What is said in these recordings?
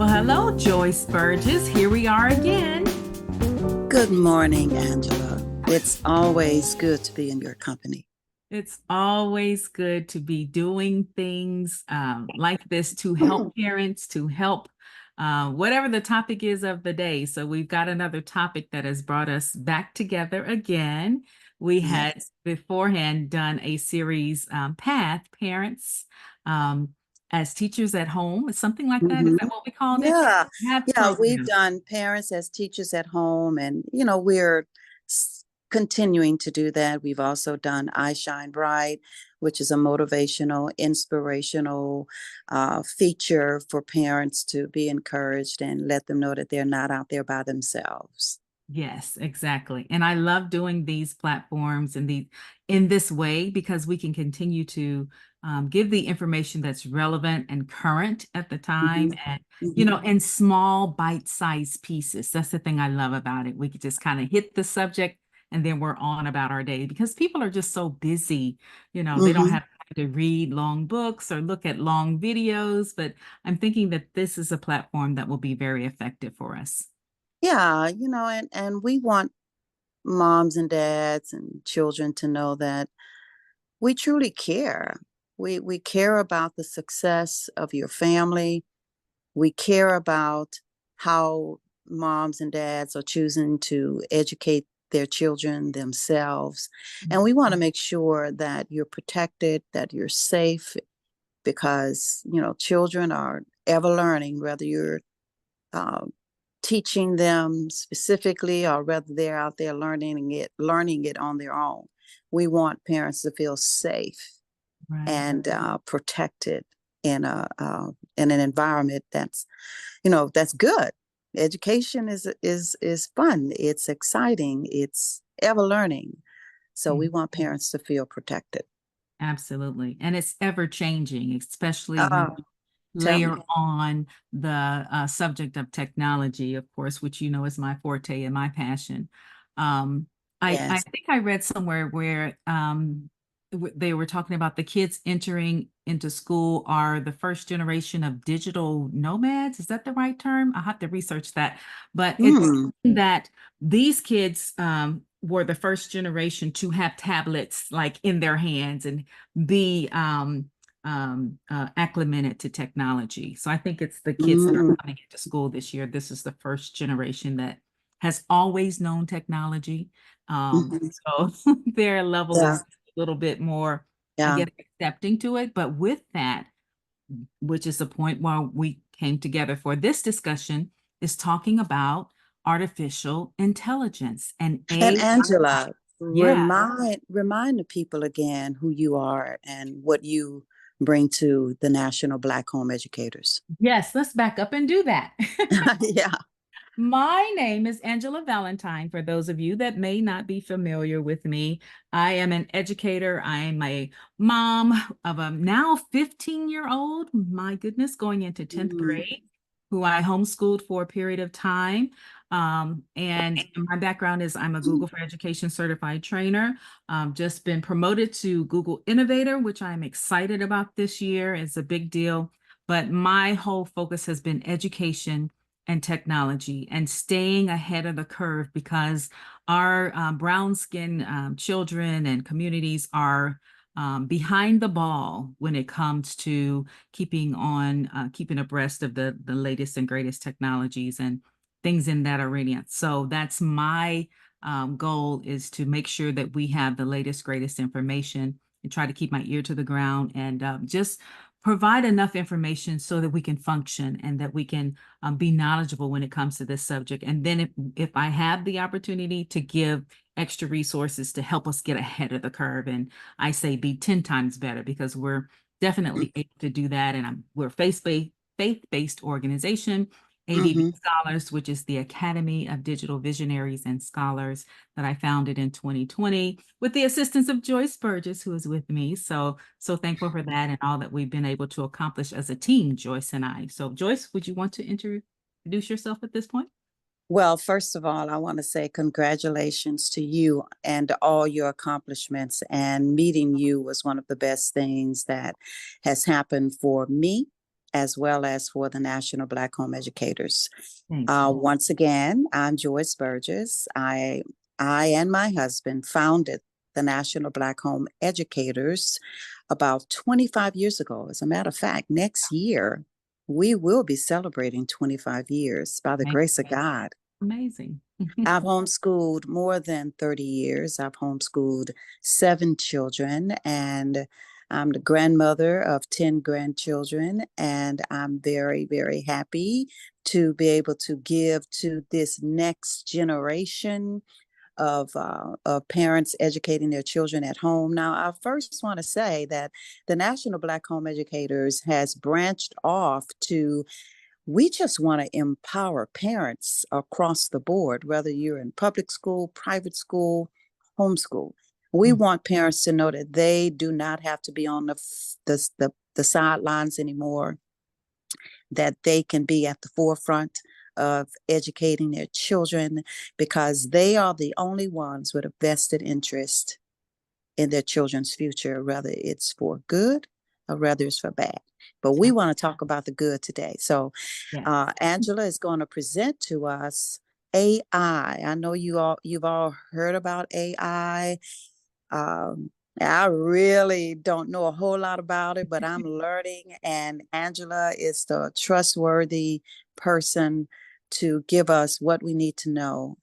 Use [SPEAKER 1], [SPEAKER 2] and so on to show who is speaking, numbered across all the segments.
[SPEAKER 1] Well, hello, Joyce Burges. Here we are again.
[SPEAKER 2] Good morning, Angela. It's always good to be in your company.
[SPEAKER 1] It's always good to be doing things like this to help parents, to help whatever the topic is of the day. So we've got another topic that has brought us back together again. We had
[SPEAKER 2] Yes.
[SPEAKER 1] beforehand done a series, Path Parents as Teachers at Home, something like that. Is
[SPEAKER 2] hmm
[SPEAKER 1] that what we called it?
[SPEAKER 2] Yeah.
[SPEAKER 1] Path
[SPEAKER 2] Yeah, we've
[SPEAKER 1] program.
[SPEAKER 2] done parents as teachers at home, and we're continuing to do that. We've also done I Shine Bright, which is a motivational, inspirational feature for parents to be encouraged and let them know that they're not out there by themselves.
[SPEAKER 1] Yes, exactly. And I love doing these platforms and the in this way because we can continue to give the information that's relevant and current at the
[SPEAKER 2] hmm
[SPEAKER 1] time and
[SPEAKER 2] hmm
[SPEAKER 1] in small bite-sized pieces. That's the thing I love about it. We could just kind of hit the subject and then we're on about our day because people are just so busy. They don't
[SPEAKER 2] hmm
[SPEAKER 1] have time to read long books or look at long videos, but I'm thinking that this is a platform that will be very effective for us.
[SPEAKER 2] Yeah, and we want moms and dads and children to know that we truly care. We care about the success of your family. We care about how moms and dads are choosing to educate their children themselves. And we want to make sure that you're protected, that you're safe, because, children are ever learning, whether you're uh, teaching them specifically or whether they're out there learning it on their own. We want parents to feel safe
[SPEAKER 1] Right.
[SPEAKER 2] and protected in a in an environment that's good. Education is fun. It's exciting. It's ever learning. So
[SPEAKER 1] Yeah.
[SPEAKER 2] we want parents to feel protected.
[SPEAKER 1] Absolutely. And it's ever changing, especially when
[SPEAKER 2] Oh,
[SPEAKER 1] you
[SPEAKER 2] tell
[SPEAKER 1] layer
[SPEAKER 2] me.
[SPEAKER 1] on the subject of technology, of course, which is my forte and my passion. Um, I
[SPEAKER 2] Yes.
[SPEAKER 1] think I read somewhere where they were talking about the kids entering into school are the first generation of digital nomads. Is that the right term? I have to research that. But it's
[SPEAKER 2] Mm,
[SPEAKER 1] that these kids were the first generation to have tablets like in their hands and be acclimated to technology. So I think it's the kids that are
[SPEAKER 2] mm,
[SPEAKER 1] coming into school this year. This is the first generation that has always known technology.
[SPEAKER 2] mhm.
[SPEAKER 1] So their level
[SPEAKER 2] Yeah.
[SPEAKER 1] is a little bit more, I
[SPEAKER 2] Yeah.
[SPEAKER 1] guess, accepting to it. But with that, which is the point where we came together for this discussion, is talking about artificial intelligence and
[SPEAKER 2] And
[SPEAKER 1] AI.
[SPEAKER 2] Angela,
[SPEAKER 1] Yeah.
[SPEAKER 2] remind the people again who you are and what you bring to the National Black Home Educators.
[SPEAKER 1] Yes, let's back up and do that.
[SPEAKER 2] Yeah.
[SPEAKER 1] My name is Angela Valentine. For those of you that may not be familiar with me, I am an educator. I am a mom of a now 15-year-old, my goodness, going into 10th
[SPEAKER 2] Mm,
[SPEAKER 1] grade, who I homeschooled for a period of time. And my background is I'm a Google for Education certified trainer. Just been promoted to Google Innovator, which I'm excited about this year. It's a big deal. But my whole focus has been education and technology and staying ahead of the curve because our brown skin children and communities are behind the ball when it comes to keeping abreast of the latest and greatest technologies and things in that arena. So that's my goal, is to make sure that we have the latest, greatest information and try to keep my ear to the ground and just provide enough information so that we can function and that we can be knowledgeable when it comes to this subject. And then if I have the opportunity to give extra resources to help us get ahead of the curve, and I say be 10 times better because we're definitely able to do that. And we're a faith-based organization, ADV
[SPEAKER 2] mm-hmm.
[SPEAKER 1] Scholars, which is the Academy of Digital Visionaries and Scholars that I founded in 2020 with the assistance of Joyce Burges, who is with me. So thankful for that and all that we've been able to accomplish as a team, Joyce and I. So Joyce, would you want to introduce yourself at this point?
[SPEAKER 2] Well, first of all, I want to say congratulations to you and all your accomplishments. And meeting you was one of the best things that has happened for me as well as for the National Black Home Educators.
[SPEAKER 1] Thank you.
[SPEAKER 2] Once again, I'm Joyce Burges. I and my husband founded the National Black Home Educators about 25 years ago. As a matter of fact, next year we will be celebrating 25 years by the
[SPEAKER 1] Thank
[SPEAKER 2] grace of
[SPEAKER 1] you.
[SPEAKER 2] God.
[SPEAKER 1] Amazing.
[SPEAKER 2] I've homeschooled more than 30 years. I've homeschooled 7 children, and I'm the grandmother of 10 grandchildren. And I'm very, very happy to be able to give to this next generation of parents educating their children at home. Now, I first want to say that the National Black Home Educators has branched off to, we just want to empower parents across the board, whether you're in public school, private school, homeschool. We
[SPEAKER 1] Mm.
[SPEAKER 2] want parents to know that they do not have to be on the sidelines anymore, that they can be at the forefront of educating their children, because they are the only ones with a vested interest in their children's future, whether it's for good or whether it's for bad. But we want to talk about the good today. So
[SPEAKER 1] Yes.
[SPEAKER 2] Angela is going to present to us AI. I know you've all heard about AI. I really don't know a whole lot about it, but I'm learning, and Angela is the trustworthy person to give us what we need to know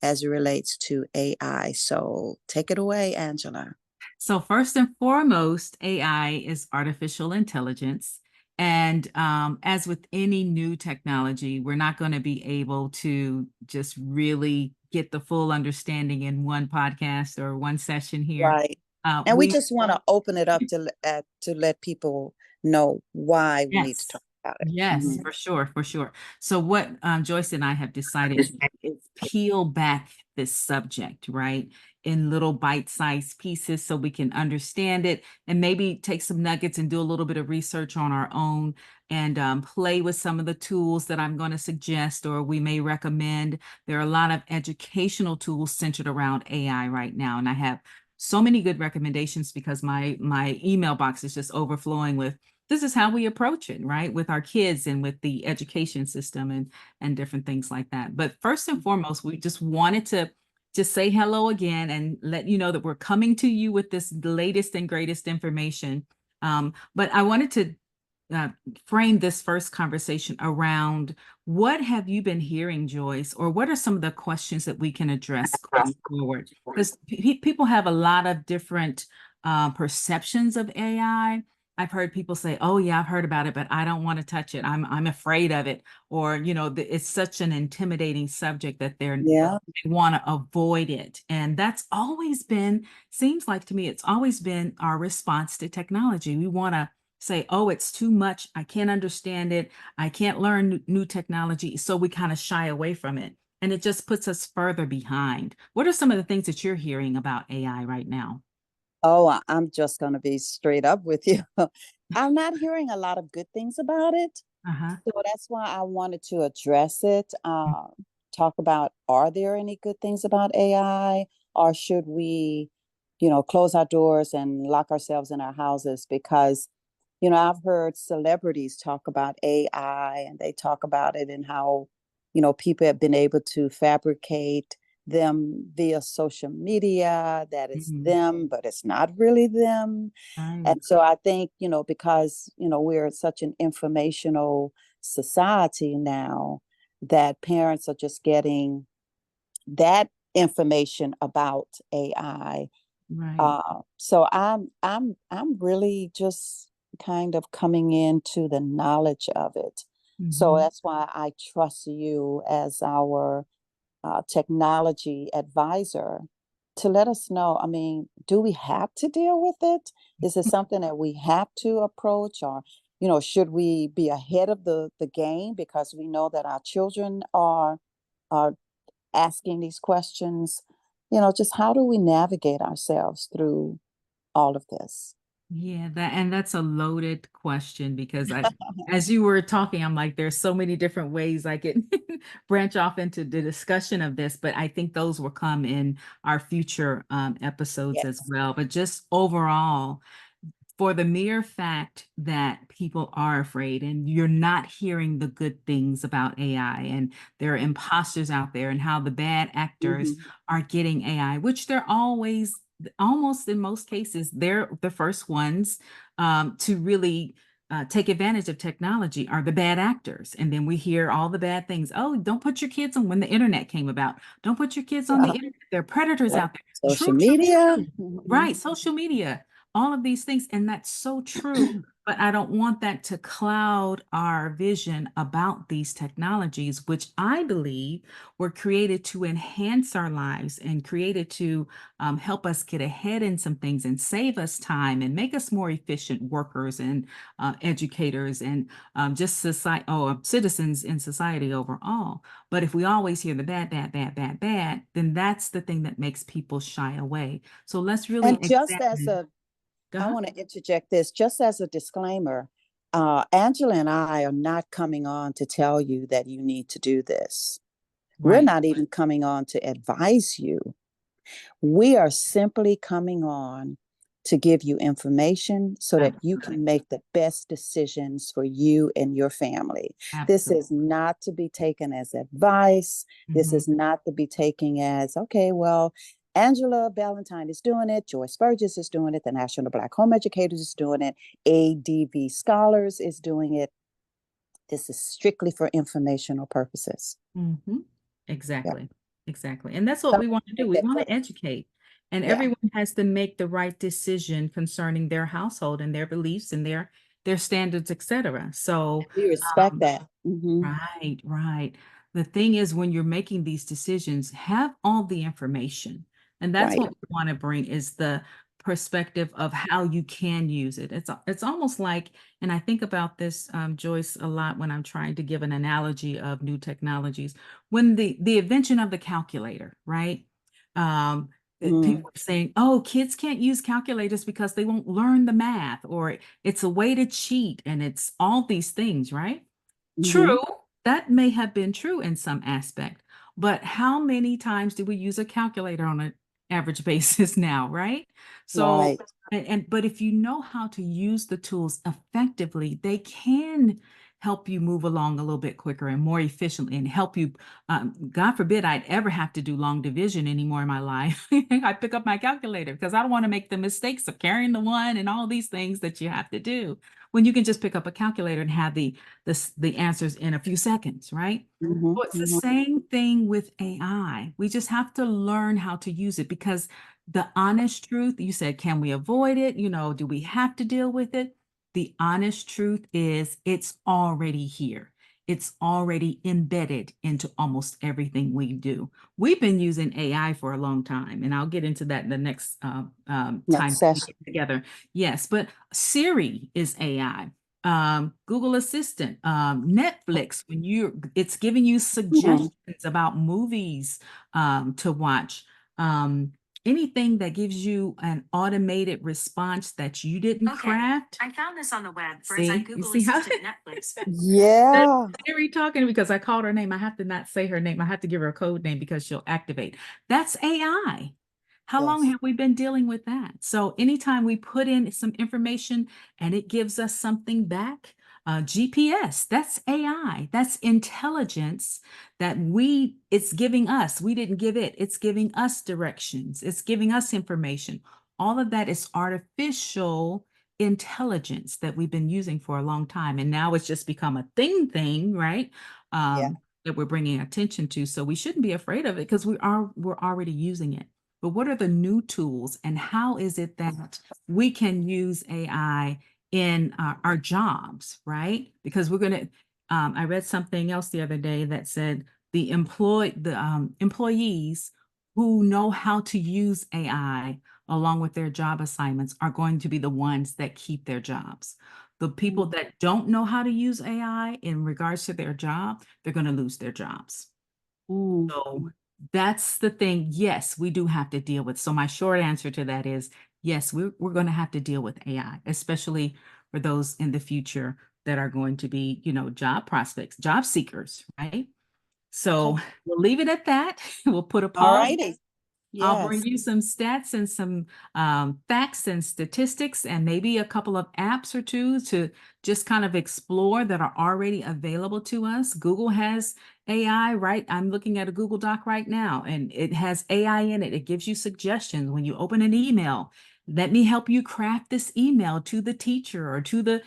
[SPEAKER 2] as it relates to AI. So take it away, Angela.
[SPEAKER 1] So first and foremost, AI is artificial intelligence. And as with any new technology, we're not going to be able to just really get the full understanding in one podcast or one session here.
[SPEAKER 2] Right.
[SPEAKER 1] Uh,
[SPEAKER 2] And we
[SPEAKER 1] we,
[SPEAKER 2] just want to open it up to let people know why we need to
[SPEAKER 1] yes,
[SPEAKER 2] talk about it.
[SPEAKER 1] yes,
[SPEAKER 2] Mhm.
[SPEAKER 1] for sure, for sure. So what Joyce and I have decided to do is peel back this subject, right, in little bite-sized pieces so we can understand it and maybe take some nuggets and do a little bit of research on our own and play with some of the tools that I'm going to suggest or we may recommend. There are a lot of educational tools centered around AI right now, and I have so many good recommendations because my email box is just overflowing with this is how we approach it, right? With our kids and with the education system and different things like that. But first and foremost, we just wanted to just say hello again and let you know that we're coming to you with this latest and greatest information. But I wanted to uh, frame this first conversation around what have you been hearing, Joyce, or what are some of the questions that we can address going forward? Because people have a lot of different perceptions of AI. I've heard people say, "Oh yeah, I've heard about it, but I don't want to touch it. I'm afraid of it," or it's such an intimidating subject that
[SPEAKER 2] Yeah.
[SPEAKER 1] they want to avoid it. And that's always been, seems like to me, it's always been our response to technology. We want to say, oh, it's too much. I can't understand it. I can't learn new technology. So we kind of shy away from it. And it just puts us further behind. What are some of the things that you're hearing about AI right now?
[SPEAKER 2] Oh, I'm just going to be straight up with you. I'm not hearing a lot of good things about it.
[SPEAKER 1] Uh-huh.
[SPEAKER 2] So that's why I wanted to address it. Talk about, are there any good things about AI, or should we, close our doors and lock ourselves in our houses? Because, I've heard celebrities talk about AI, and they talk about it and how, people have been able to fabricate them via social media, that it's
[SPEAKER 1] Mhm.
[SPEAKER 2] them, but it's not really them.
[SPEAKER 1] Right.
[SPEAKER 2] And so I think, because, we're such an informational society now, that parents are just getting that information about AI.
[SPEAKER 1] Right.
[SPEAKER 2] So I'm really just kind of coming into the knowledge of it. So
[SPEAKER 1] Mhm.
[SPEAKER 2] that's why I trust you as our technology advisor to let us know. I mean, do we have to deal with it? Is it something that we have to approach, or should we be ahead of the game because we know that our children are asking these questions? Just how do we navigate ourselves through all of this?
[SPEAKER 1] Yeah, that's a loaded question because as you were talking, I'm like, there's so many different ways I could branch off into the discussion of this, but I think those will come in our future episodes as
[SPEAKER 2] Yes.
[SPEAKER 1] well. But just overall, for the mere fact that people are afraid and you're not hearing the good things about AI, and there are imposters out there, and how the bad actors
[SPEAKER 2] Mhm.
[SPEAKER 1] are getting AI, which they're always, almost in most cases, they're the first ones to really take advantage of technology, are the bad actors. And then we hear all the bad things. Oh, don't put your kids on, when the internet came about. Don't put your kids on the
[SPEAKER 2] Yeah.
[SPEAKER 1] internet. There are predators
[SPEAKER 2] Yep.
[SPEAKER 1] out there.
[SPEAKER 2] Social
[SPEAKER 1] True,
[SPEAKER 2] media.
[SPEAKER 1] true.
[SPEAKER 2] Mhm.
[SPEAKER 1] Right, social media, all of these things. And that's so true. But I don't want that to cloud our vision about these technologies, which I believe were created to enhance our lives and created to help us get ahead in some things and save us time and make us more efficient workers and educators and just society, citizens in society overall. But if we always hear the bad, bad, bad, bad, bad, then that's the thing that makes people shy away. So let's really
[SPEAKER 2] And just as
[SPEAKER 1] examine.
[SPEAKER 2] a, I
[SPEAKER 1] Uh-huh.
[SPEAKER 2] want to interject this just as a disclaimer. Angela and I are not coming on to tell you that you need to do this. We're
[SPEAKER 1] Right.
[SPEAKER 2] not even coming on to advise you. We are simply coming on to give you information so that you
[SPEAKER 1] Absolutely.
[SPEAKER 2] can make the best decisions for you and your family. This
[SPEAKER 1] Absolutely.
[SPEAKER 2] is not to be taken as advice. This
[SPEAKER 1] Mhm.
[SPEAKER 2] is not to be taken as, okay, well, Angela Valentine is doing it, Joyce Burges is doing it, the National Black Home Educators is doing it, ADVScholars is doing it. This is strictly for informational purposes.
[SPEAKER 1] Mhm.
[SPEAKER 2] Yeah.
[SPEAKER 1] Exactly. Exactly. And that's what we
[SPEAKER 2] Something
[SPEAKER 1] want to
[SPEAKER 2] to
[SPEAKER 1] do.
[SPEAKER 2] make
[SPEAKER 1] We
[SPEAKER 2] that
[SPEAKER 1] want
[SPEAKER 2] clear.
[SPEAKER 1] to educate, and
[SPEAKER 2] Yeah.
[SPEAKER 1] everyone has to make the right decision concerning their household and their beliefs and their standards, etc. So,
[SPEAKER 2] We respect
[SPEAKER 1] um,
[SPEAKER 2] that. Hmm.
[SPEAKER 1] right, right. The thing is, when you're making these decisions, have all the information. And that's
[SPEAKER 2] Right.
[SPEAKER 1] what we want to bring, is the perspective of how you can use it. It's almost like, and I think about this, Joyce, a lot when I'm trying to give an analogy of new technologies. When the invention of the calculator, right? Um,
[SPEAKER 2] Mm-hmm.
[SPEAKER 1] People are saying, oh, kids can't use calculators because they won't learn the math, or it's a way to cheat, and it's all these things, right?
[SPEAKER 2] Mm-hmm.
[SPEAKER 1] True, that may have been true in some aspect, but how many times do we use a calculator on an average basis now, right? So,
[SPEAKER 2] Right.
[SPEAKER 1] but if you know how to use the tools effectively, they can help you move along a little bit quicker and more efficiently, and help you. God forbid I'd ever have to do long division anymore in my life. I pick up my calculator because I don't want to make the mistakes of carrying the one and all these things that you have to do, when you can just pick up a calculator and have the answers in a few seconds, right?
[SPEAKER 2] Mm-hmm.
[SPEAKER 1] So it's the
[SPEAKER 2] Mm-hmm.
[SPEAKER 1] same thing with AI. We just have to learn how to use it, because the honest truth, you said, can we avoid it? Do we have to deal with it? The honest truth is it's already here. It's already embedded into almost everything we do. We've been using AI for a long time, and I'll get into that in the next
[SPEAKER 2] Next
[SPEAKER 1] time we
[SPEAKER 2] session.
[SPEAKER 1] get together. Yes, but Siri is AI. Google Assistant, Netflix, it's giving you
[SPEAKER 2] Mm-hmm.
[SPEAKER 1] suggestions about movies to watch. Anything that gives you an automated response that you didn't craft. I found this on the web. See, you see how Netflix. That's
[SPEAKER 2] Yeah.
[SPEAKER 1] Siri talking, because I called her name. I have to not say her name. I have to give her a code name because she'll activate. That's AI. How long
[SPEAKER 2] Yes.
[SPEAKER 1] have we been dealing with that? So anytime we put in some information and it gives us something back, GPS, that's AI. That's intelligence that it's giving us. We didn't give it. It's giving us directions. It's giving us information. All of that is artificial intelligence that we've been using for a long time. And now it's just become a thing, right?
[SPEAKER 2] Yeah.
[SPEAKER 1] That we're bringing attention to. So we shouldn't be afraid of it, because we're already using it. But what are the new tools, and how is it that we can use AI in our jobs, right? Because I read something else the other day that said the employees who know how to use AI along with their job assignments are going to be the ones that keep their jobs. The people that don't know how to use AI in regards to their job, they're going to lose their jobs.
[SPEAKER 2] Mm.
[SPEAKER 1] So that's the thing. Yes, we do have to deal with. So my short answer to that is yes, we're going to have to deal with AI, especially for those in the future that are going to be, job prospects, job seekers, right?
[SPEAKER 2] Okay.
[SPEAKER 1] So we'll leave it at that. We'll put a
[SPEAKER 2] All
[SPEAKER 1] pause.
[SPEAKER 2] righty.
[SPEAKER 1] I'll bring
[SPEAKER 2] Yes.
[SPEAKER 1] you some stats and some facts and statistics and maybe a couple of apps or two to just kind of explore that are already available to us. Google has AI, right? I'm looking at a Google Doc right now and it has AI in it. It gives you suggestions when you open an email. Let me help you craft this email to the teacher or to the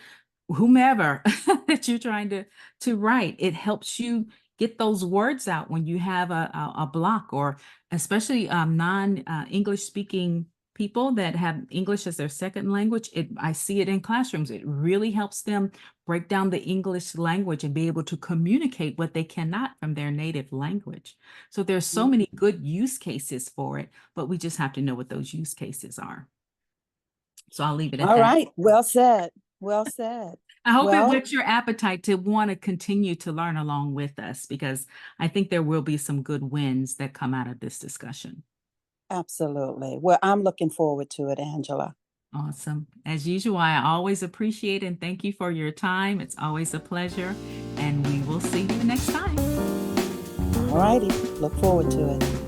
[SPEAKER 1] whomever that you're trying to write. It helps you get those words out when you have a block, or especially non English speaking people that have English as their second language. I see it in classrooms. It really helps them break down the English language and be able to communicate what they cannot from their native language. So there's so many good use cases for it, but we just have to know what those use cases are. So I'll leave it at
[SPEAKER 2] All
[SPEAKER 1] that.
[SPEAKER 2] right. Well said. Well said.
[SPEAKER 1] I hope it
[SPEAKER 2] Well,
[SPEAKER 1] whets your appetite to want to continue to learn along with us, because I think there will be some good wins that come out of this discussion.
[SPEAKER 2] absolutely. Well, I'm looking forward to it, Angela.
[SPEAKER 1] Awesome. As usual, I always appreciate and thank you for your time. It's always a pleasure, and we will see you next time.
[SPEAKER 2] All righty. Look forward to it.